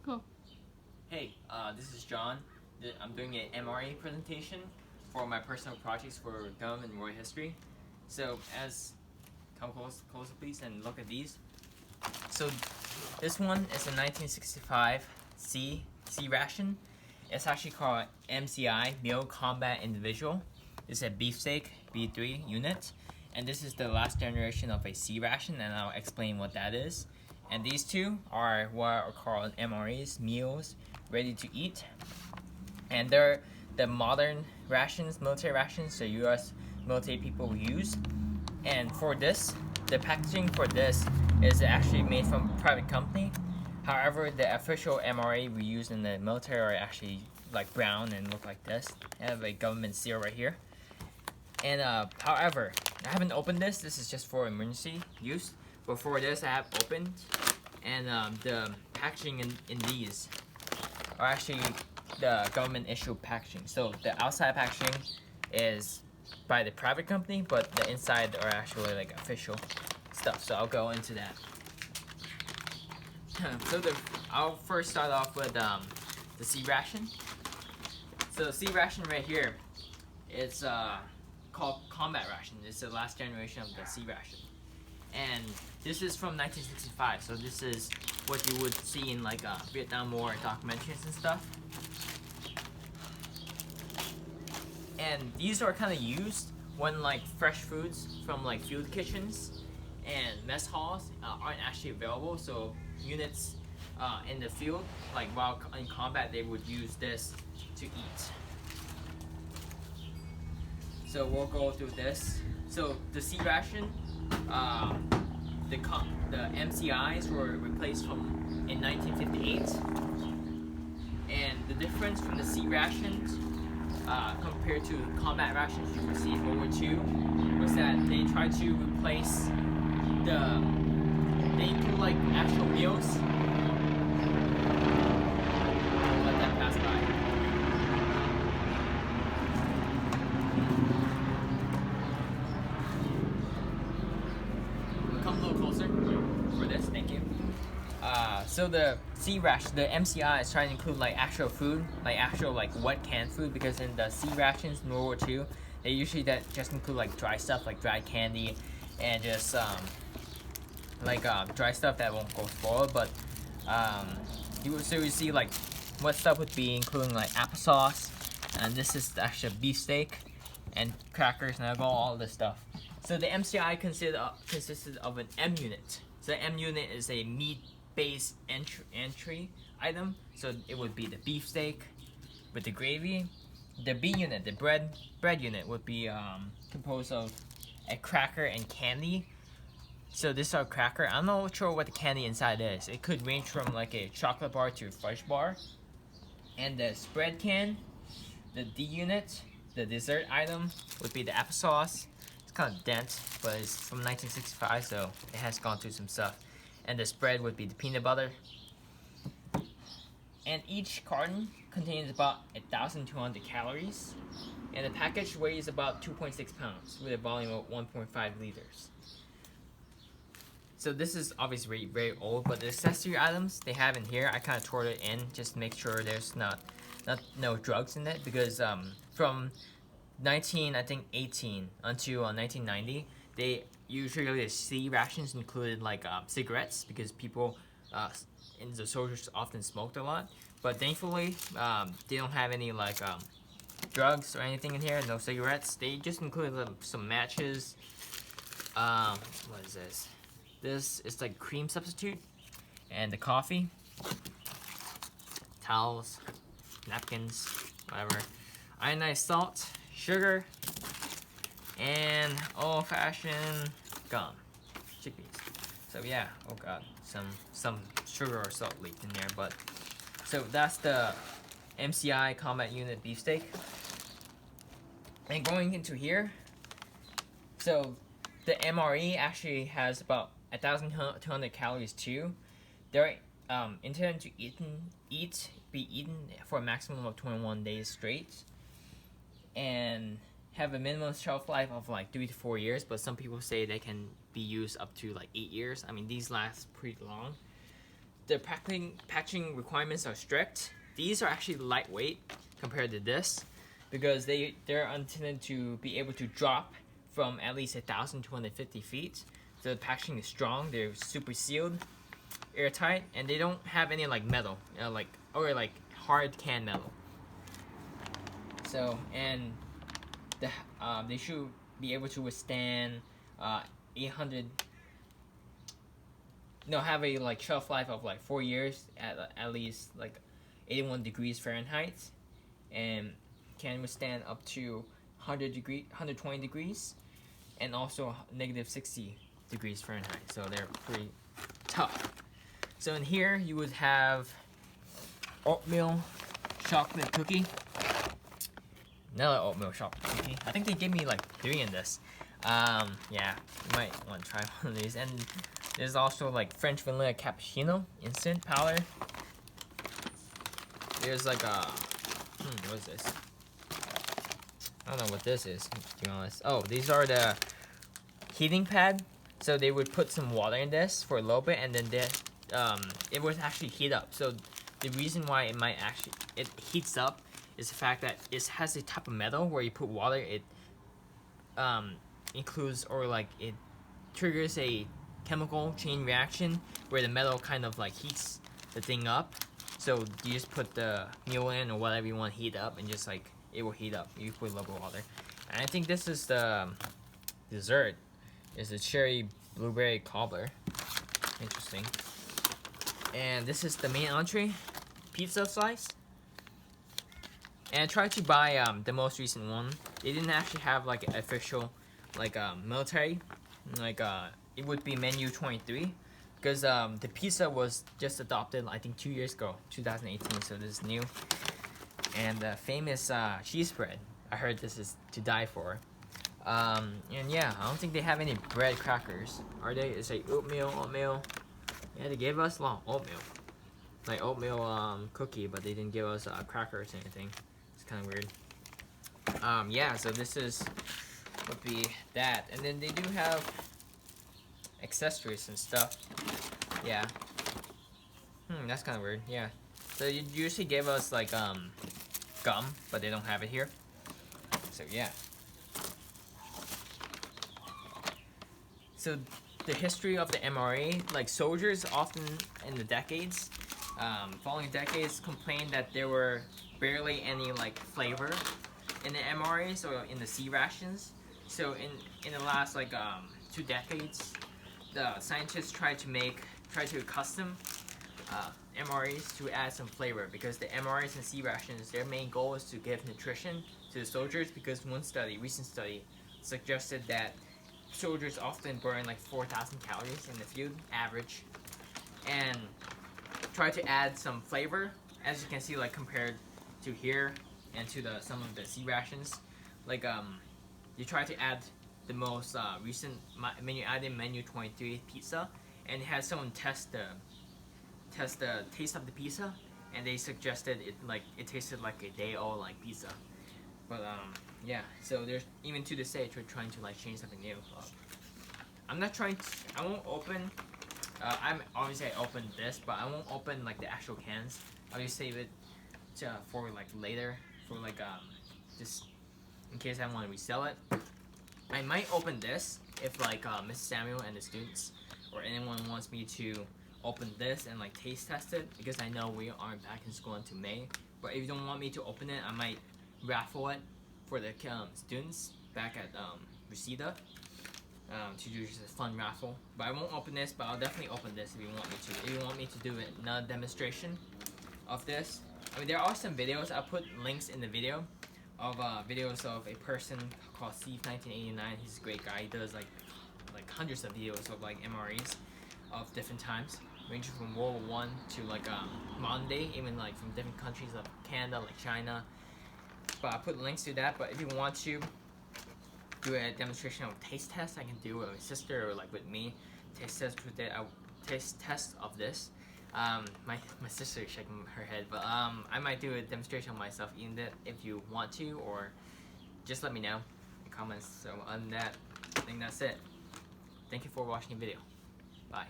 Cool. Hey, this is John. I'm doing an MRE presentation for my personal projects for gum and world history. So come closer please and look at these. So this one is a 1965 C-ration. It's actually called MCI, Meal Combat Individual. It's a beefsteak B3 unit. And this is the last generation of a C-ration, and I'll explain what that is. And these two are what are called MREs, meals ready to eat. And they're the modern rations, military rations, so US military people use. And for this, the packaging for this is actually made from a private company. However, the official MRE we use in the military are actually like brown and look like this. I have a government seal right here. And however, I haven't opened this. This is just for emergency use. But for this, I have opened, and the packaging in these are actually the government issued packaging. So the outside packaging is by the private company, but the inside are actually like official stuff. So I'll go into that. So I'll first start off with the C-ration. So the C-ration right here, it's called combat ration. It's the last generation of the C-ration, and this is from 1965. So this is what you would see in like Vietnam War documentaries and stuff. And these are kind of used when like fresh foods from like field kitchens and mess halls aren't actually available. So units in the field, like while in combat, they would use this to eat. So we'll go through this. So the C-ration, the MCIs were replaced in 1958, and the difference from the C-rations compared to combat rations you received in World War II was that they tried to replace they include like actual meals. Let that pass by. Come a little closer for this, thank you. So the C-ration, the MCI is trying to include like actual food, like actual like wet canned food, because in the C-rations in World War II, they usually just include like dry stuff, like dry candy, and just dry stuff that won't go spoiled. But you see like what stuff would be including like applesauce, and this is actually beefsteak and crackers, and I'll go all this stuff. So the MCI consisted of an M unit. So the M unit is a meat-based entry item. So it would be the beefsteak with the gravy. The B unit, the bread unit, would be composed of a cracker and candy. So this is our cracker. I'm not sure what the candy inside is. It could range from like a chocolate bar to a fudge bar. And the spread can, the D unit, the dessert item would be the applesauce. It's kind of dense, but it's from 1965, so it has gone through some stuff. And the spread would be the peanut butter. And each carton contains about 1,200 calories. And the package weighs about 2.6 pounds with a volume of 1.5 liters. So this is obviously very old, but the accessory items they have in here, I kind of tore it in just to make sure there's no drugs in it, because from 1918 until 1990, they usually the C-rations included like cigarettes, because people in the soldiers often smoked a lot. But thankfully, they don't have any like drugs or anything in here. No cigarettes. They just included some matches. What is this? This is like cream substitute, and the coffee, towels, napkins, whatever, ionized salt, sugar, and old-fashioned gum, chickpeas. So yeah, oh god, some sugar or salt leaked in there. But so that's the MCI combat unit beefsteak. And going into here, so the MRE actually has about 1,200 calories too. They're intended to be eaten for a maximum of 21 days straight, and have a minimum shelf life of like 3 to 4 years. But some people say they can be used up to like 8 years. I mean, these last pretty long. the packaging requirements are strict. These are actually lightweight compared to this because they're intended to be able to drop from at least 1,250 feet. The packaging is strong. They're super sealed, airtight, and they don't have any like metal, or hard can metal. So and they should be able to withstand 800. No, have a like shelf life of like 4 years at least like 81 degrees Fahrenheit, and can withstand up to 120 degrees, and also negative 60 degrees Fahrenheit. So they're pretty tough. So in here you would have oatmeal chocolate cookie. Another oatmeal chocolate cookie. I think they gave me like 3 in this. Yeah, you might want to try one of these. And there's also like French vanilla cappuccino instant powder. There's like a what is this? I don't know what this is, to be honest. Oh, these are the heating pad. So they would put some water in this for a little bit, and then it would actually heat up. So the reason why it heats up is the fact that it has a type of metal where you put water, it includes, or like it triggers a chemical chain reaction where the metal kind of like heats the thing up. So you just put the meal in or whatever you want to heat up, and just like it will heat up. You put a little bit of water. And I think this is the dessert. Is the cherry blueberry cobbler. Interesting. And this is the main entree, pizza slice. And I tried to buy the most recent one. They didn't actually have like an official like military, like it would be menu 23, because the pizza was just adopted I think 2 years ago, 2018. So this is new. And the famous cheese spread. I heard this is to die for. And yeah, I don't think they have any bread crackers. Are they? It's like oatmeal. Yeah, they gave us oatmeal. Like oatmeal cookie, but they didn't give us crackers or anything. It's kind of weird. Yeah, so this would be that. And then they do have accessories and stuff. Yeah. That's kind of weird. Yeah. So you usually give us like gum, but they don't have it here. So yeah. So the history of the MRE, like soldiers often in the decades, following decades, complained that there were barely any like flavor in the MREs or in the C-rations. So in the last like 2 decades, the scientists tried to custom MREs to add some flavor, because the MREs and C-rations, their main goal is to give nutrition to the soldiers, because one recent study suggested that soldiers often burn like 4,000 calories in the field, average, and try to add some flavor, as you can see, like compared to here and to some of the C-rations. Like you try to add the most recent menu item, menu 23 pizza, and had someone test the taste of the pizza, and they suggested it tasted like a day-old like pizza. But yeah, so there's, even to this day, we're trying to like change something new. I won't open, obviously I opened this, but I won't open like the actual cans. I'll just save it for like later, for like just in case I want to resell it. I might open this if like Mrs. Samuel and the students or anyone wants me to open this and like taste test it, because I know we aren't back in school until May. But if you don't want me to open it, I might raffle it for the students back at Reseda, to do just a fun raffle. But I won't open this, but I'll definitely open this if you want me to. If you want me to do another demonstration of this, I mean, there are some videos. I'll put links in the video of videos of a person called Steve 1989. He's a great guy. He does like hundreds of videos of like MREs of different times, ranging from World War I to like modern day, even like from different countries of Canada, like China. But I put links to that. But if you want to do a demonstration of taste test, I can do it with my sister or like with me. Taste test of this. My sister is shaking her head, but I might do a demonstration of myself eating it if you want to, or just let me know in comments. So on that, I think that's it. Thank you for watching the video. Bye.